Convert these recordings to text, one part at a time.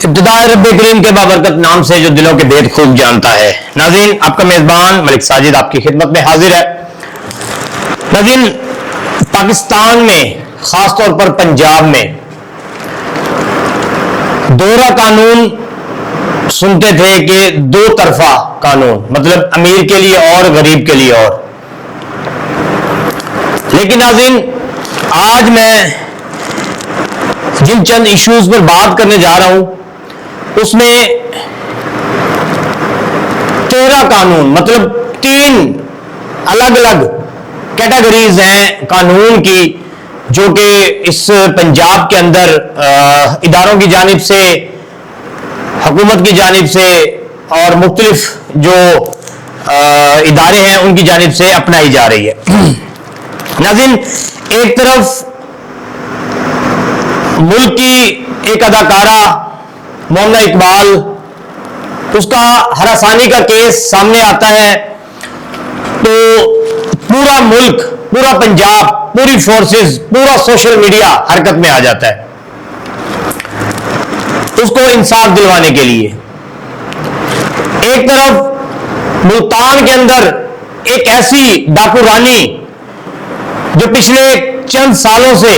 इब्तिदा रब्बे करीम के बाबरकत नाम से जो दिलों के भेद खूब जानता है। नाज़रीन, आपका मेजबान मलिक साजिद आपकी खिदमत में हाजिर है। नाज़रीन, पाकिस्तान में खासतौर पर पंजाब में दोहरा कानून सुनते थे कि दो तरफा कानून, मतलब अमीर के लिए और गरीब के लिए और। लेकिन नाज़रीन, आज मैं जिन चंद इश्यूज पर बात करने जा रहा हूं उसमें तेहरा कानून, मतलब तीन अलग अलग कैटेगरीज हैं कानून की, जो कि इस पंजाब के अंदर इदारों की जानिब से, हुकूमत की जानिब से और मुख्तलिफ जो इदारे हैं उनकी जानिब से अपनाई जा रही है। नाज़रीन, एक तरफ मुल्क की एक अदाकारा मोमना इकबाल, उसका हरासानी का केस सामने आता है तो पूरा मुल्क, पूरा पंजाब, पूरी फोर्सेस, पूरा सोशल मीडिया हरकत में आ जाता है उसको इंसाफ दिलवाने के लिए। एक तरफ मुल्तान के अंदर एक ऐसी डाकू रानी जो पिछले चंद सालों से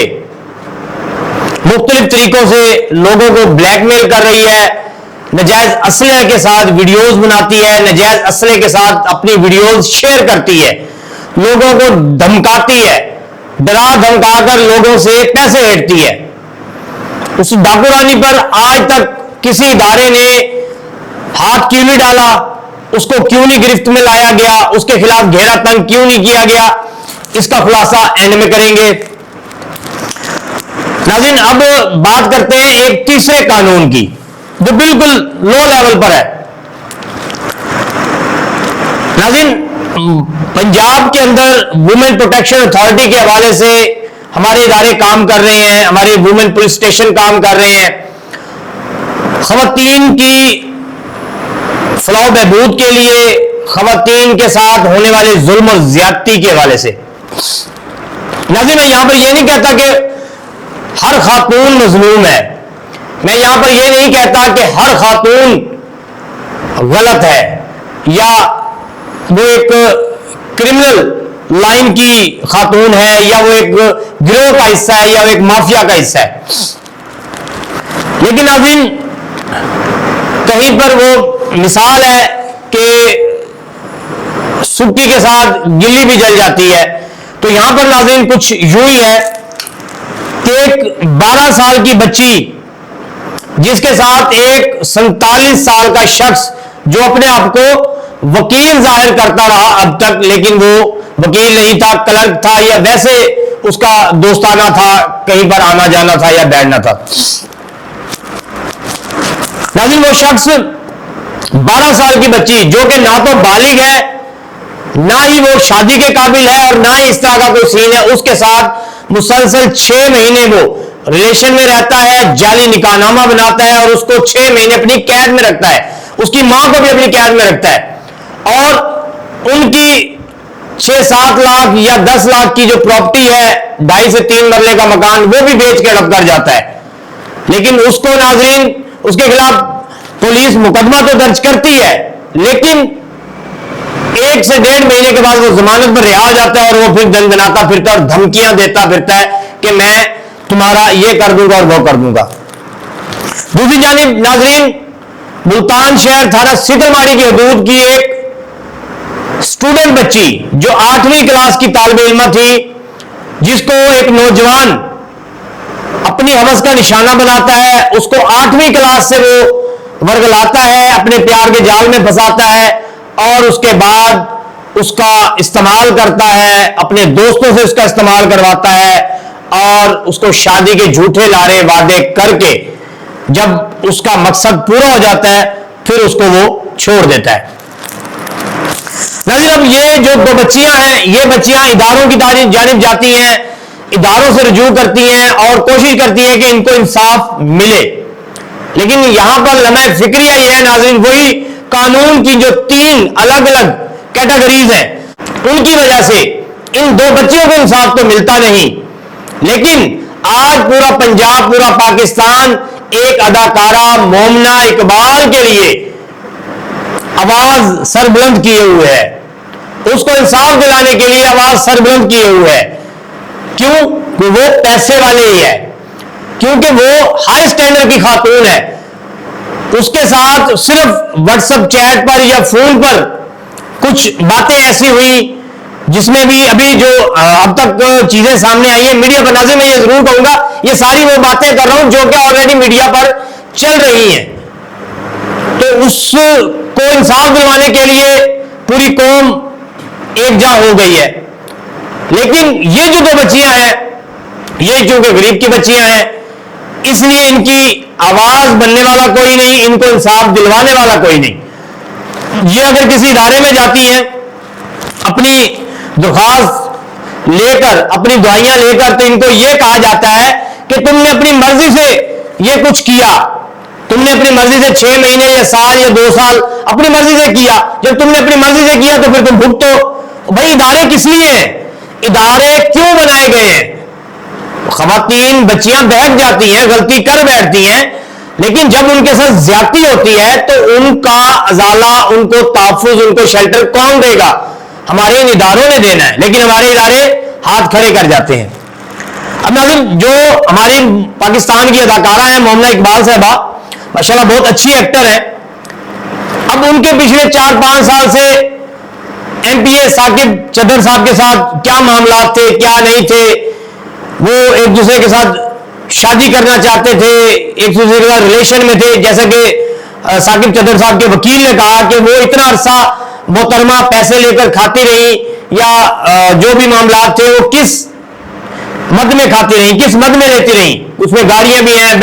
मुख्तलिफ तरीकों से लोगों को ब्लैकमेल कर रही है, नजायज असले के साथ वीडियोस बनाती है, नजायज असले के साथ अपनी वीडियोस शेयर करती है, लोगों को धमकाती है, डरा धमकाकर लोगों से पैसे हेरती है। उस डाकू रानी पर आज तक किसी इदारे ने हाथ क्यों नहीं डाला, उसको क्यों नहीं गिरफ्त में लाया गया, उसके खिलाफ घेरा तंग क्यों नहीं किया गया, इसका खुलासा एंड में करेंगे। नाज़रीन, अब बात करते हैं एक तीसरे कानून की जो बिल्कुल लो लेवल पर है। नाज़रीन, पंजाब के अंदर वुमेन प्रोटेक्शन अथॉरिटी के हवाले से हमारे इदारे काम कर रहे हैं, हमारे वुमेन पुलिस स्टेशन काम कर रहे हैं खवातीन की फलाह बहबूद के लिए, खवातीन के साथ होने वाले जुल्म और ज्यादती के हवाले से। नाज़रीन, मैं यहां पर यह नहीं कहता कि हर खातून मजलूम है, मैं यहां पर यह नहीं कहता कि हर खातून गलत है या वो एक क्रिमिनल लाइन की खातून है या वो एक गिरोह का हिस्सा है या वो एक माफिया का हिस्सा है। लेकिन नाज़रीन, कहीं पर वो मिसाल है कि सुक्की के साथ गिल्ली भी जल जाती है। तो यहां पर नाज़रीन कुछ यूं ही है कि एक 12 साल की बच्ची जिसके साथ एक 47 साल का शख्स जो अपने आप को वकील जाहिर करता रहा अब तक, लेकिन वो वकील नहीं था, क्लर्क था या वैसे उसका दोस्ताना था, कहीं पर आना जाना था या बैठना था। नाज़रीन, वो शख्स 12 साल की बच्ची जो कि ना तो बालिग है, ना ही वो शादी के काबिल है और ना ही इस तरह का कोई सीन है, उसके साथ मुसलसल 6 महीने वो रिलेशन में रहता है, जाली निकाहनामा बनाता है और उसको 6 महीने अपनी कैद में रखता है, उसकी मां को भी अपनी कैद में रखता है और उनकी 6-7 लाख या 10 लाख की जो प्रॉपर्टी है, 2.5 से 3 मरले का मकान, वो भी बेच के हड़प कर जाता है। लेकिन उसको नाज़रीन, उसके खिलाफ पुलिस मुकदमा तो दर्ज करती है, लेकिन 1 से 1.5 महीने के बाद वो जमानत पर रिहा हो जाता है और वो फिर दनदनाता फिरता और धमकियां देता फिरता है कि मैं तुम्हारा ये कर दूंगा और वो कर दूंगा। दूसरी जानिब नाज़रीन, मुल्तान शहर थाना सीतलमाड़ी की हदूद की एक स्टूडेंट बच्ची जो 8वीं क्लास की तालिब इल्म थी, जिसको एक नौजवान अपनी हवस का निशाना बनाता है, उसको 8वीं क्लास से वो वर्गलाता है, अपने प्यार के जाल में फंसाता है और उसके बाद उसका इस्तेमाल करता है, अपने दोस्तों से उसका इस्तेमाल करवाता है और उसको शादी के झूठे लारे वादे करके जब उसका मकसद पूरा हो जाता है फिर उसको वो छोड़ देता है। नाज़रीन, अब ये जो 2 बच्चियां हैं, ये बच्चियां इदारों की जानिब जाती हैं, इदारों से रुजू करती हैं और कोशिश करती हैं कि इनको इंसाफ मिले। लेकिन यहां पर लम्हे फिक्रिया ये है नाज़रीन, वही कानून की जो 3 अलग अलग कैटेगरीज हैं, उनकी वजह से इन 2 बच्चियों को इंसाफ तो मिलता नहीं। लेकिन आज पूरा पंजाब, पूरा पाकिस्तान एक अदाकारा मोमना इकबाल के लिए आवाज सरबुलंद किए हुए है, उसको इंसाफ दिलाने के लिए आवाज सरबुलंद किए हुए है। क्यों? वो पैसे वाले ही है, क्योंकि वो हाई स्टैंडर्ड की खातून है। उसके साथ सिर्फ व्हाट्सएप चैट पर या फोन पर कुछ बातें ऐसी हुई जिसमें भी अभी जो अब तक चीजें सामने आई है मीडिया पर, नाज़िम मैं ये जरूर कहूंगा ये सारी वो बातें कर रहा हूं जो कि ऑलरेडी मीडिया पर चल रही हैं। तो उसको इंसाफ दिलवाने के लिए पूरी कौम एकजा हो गई है। लेकिन ये जो दो बच्चियां हैं, ये चूंकि गरीब की बच्चियां हैं, इसलिए इनकी आवाज बनने वाला कोई नहीं, इनको इंसाफ दिलवाने वाला कोई नहीं। ये अगर किसी इदारे में जाती हैं अपनी दरख्वास्त लेकर, अपनी दुआइयां लेकर, तो इनको यह कहा जाता है कि तुमने अपनी मर्जी से यह कुछ किया, तुमने अपनी मर्जी से 6 महीने या साल या 2 साल अपनी मर्जी से किया। जब तुमने अपनी मर्जी से किया तो फिर तुम भुगतो। भाई इदारे किस लिए हैं? इदारे क्यों बनाए गए हैं? खवातीन बच्चियां बैठ जाती हैं, गलती कर बैठती हैं, लेकिन जब उनके साथ ज्यादती होती है तो उनका अजाला, उनको तहफ्फुज, उनको शेल्टर कौन देगा? हमारे इन इदारों ने देना है। लेकिन हमारे इदारे हाथ खड़े कर जाते हैं। अब नाज़रीन, जो हमारी पाकिस्तान की अदाकारा है मोमना इकबाल साहबा, माशाल्लाह बहुत अच्छी एक्टर है। अब उनके पिछले 4-5 साल से एमपीए साकिब चदर साहब के साथ क्या मामला थे, क्या नहीं थे, वो एक दूसरे के साथ शादी करना चाहते थे, एक दूसरे के साथ रिलेशन में थे। जैसे कि साकिब चदर साहब के वकील ने कहा कि वो इतना अरसा मोहतरमा पैसे लेकर खाती रही, या जो भी मामला थे वो किस मद में खाती रही, किस मद में लेती रही। उसमें गाड़ियां भी हैं,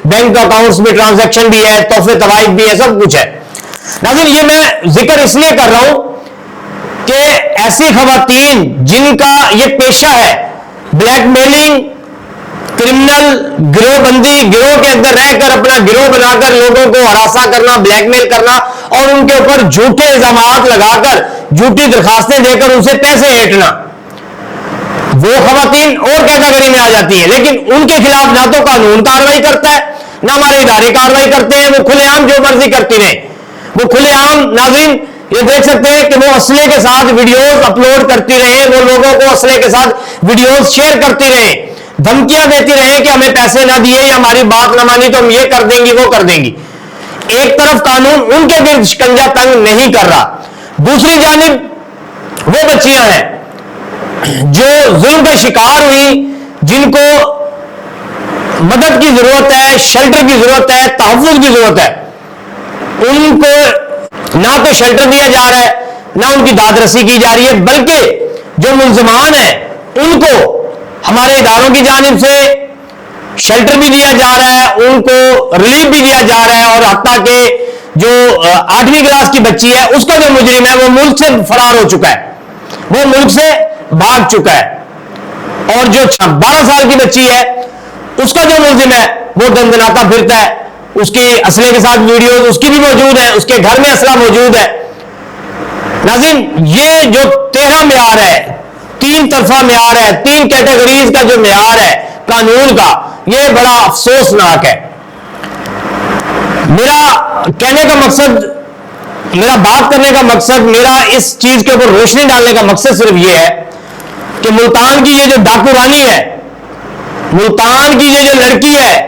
बैंक अकाउंट्स में ट्रांजैक्शन भी है, तोहफे तवाइफ भी है, सब कुछ है। नाज़रीन, ये मैं जिक्र इसलिए कर रहा हूं कि ऐसी खवातीन जिनका ये पेशा है ब्लैकमेलिंग, क्रिमिनल गिरोहबंदी, गिरोह के अंदर रहकर अपना गिरोह बनाकर लोगों को हरासा करना, ब्लैकमेल करना और उनके ऊपर झूठे इल्जामात लगाकर, झूठी दरखास्तें देकर उनसे पैसे हेठना, वो खवातीन और कैटेगरी में आ जाती है। लेकिन उनके खिलाफ ना तो कानून कार्रवाई करता है, ना हमारे इदारे कार्रवाई करते हैं। वो खुलेआम जो मर्जी करती रहे, वो खुलेआम, नाज़रीन ये देख सकते हैं कि वो असले के साथ वीडियोस अपलोड करती रहे, वो लोगों को असले के साथ वीडियोस शेयर करती रहे, धमकियां देती रहे कि हमें पैसे ना दिए या हमारी बात ना मानी तो हम ये कर देंगी, वो कर देंगी। एक तरफ कानून उनके गिर्द शिकंजा तंग नहीं कर रहा, दूसरी जानिब वो बच्चियां हैं जो जुल्म का शिकार हुई, जिनको मदद की जरूरत है, शेल्टर की जरूरत है, तहफ्फुज़ की जरूरत है, उनको ना तो शेल्टर दिया जा रहा है, ना उनकी दादरसी की जा रही है, बल्कि जो मुल्ज़मान है उनको हमारे इदारों की जानिब से शेल्टर भी दिया जा रहा है, उनको रिलीफ भी दिया जा रहा है। और हत्ता के जो 8वीं क्लास की बच्ची है, उसका जो मुजरिम है वो मुल्क से फरार हो चुका है, वो मुल्क से भाग चुका है। और जो 12 साल की बच्ची है, उसका जो मुलजिम है वो दंदनाता फिरता है, उसके असले के साथ वीडियोस उसकी भी मौजूद है, उसके घर में असला मौजूद है। नाज़रीन, ये जो 13 म्यार है, 3 तरफा म्यार है, 3 कैटेगरीज का जो म्यार है कानून का, ये बड़ा अफसोसनाक है। मेरा कहने का मकसद, मेरा बात करने का मकसद, मेरा इस चीज के ऊपर रोशनी डालने का मकसद सिर्फ ये है कि मुल्तान की ये जो डाकू रानी है, मुल्तान की ये जो लड़की है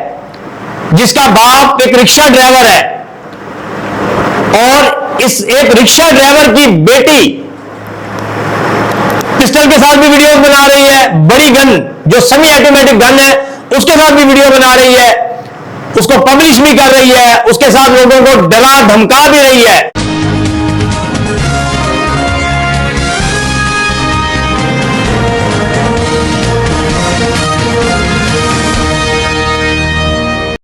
जिसका बाप एक रिक्शा ड्राइवर है, और इस एक रिक्शा ड्राइवर की बेटी पिस्टल के साथ भी वीडियो बना रही है, बड़ी गन जो सेमी ऑटोमेटिक गन है उसके साथ भी वीडियो बना रही है, उसको पब्लिश भी कर रही है, उसके साथ लोगों को डरा धमका भी रही है।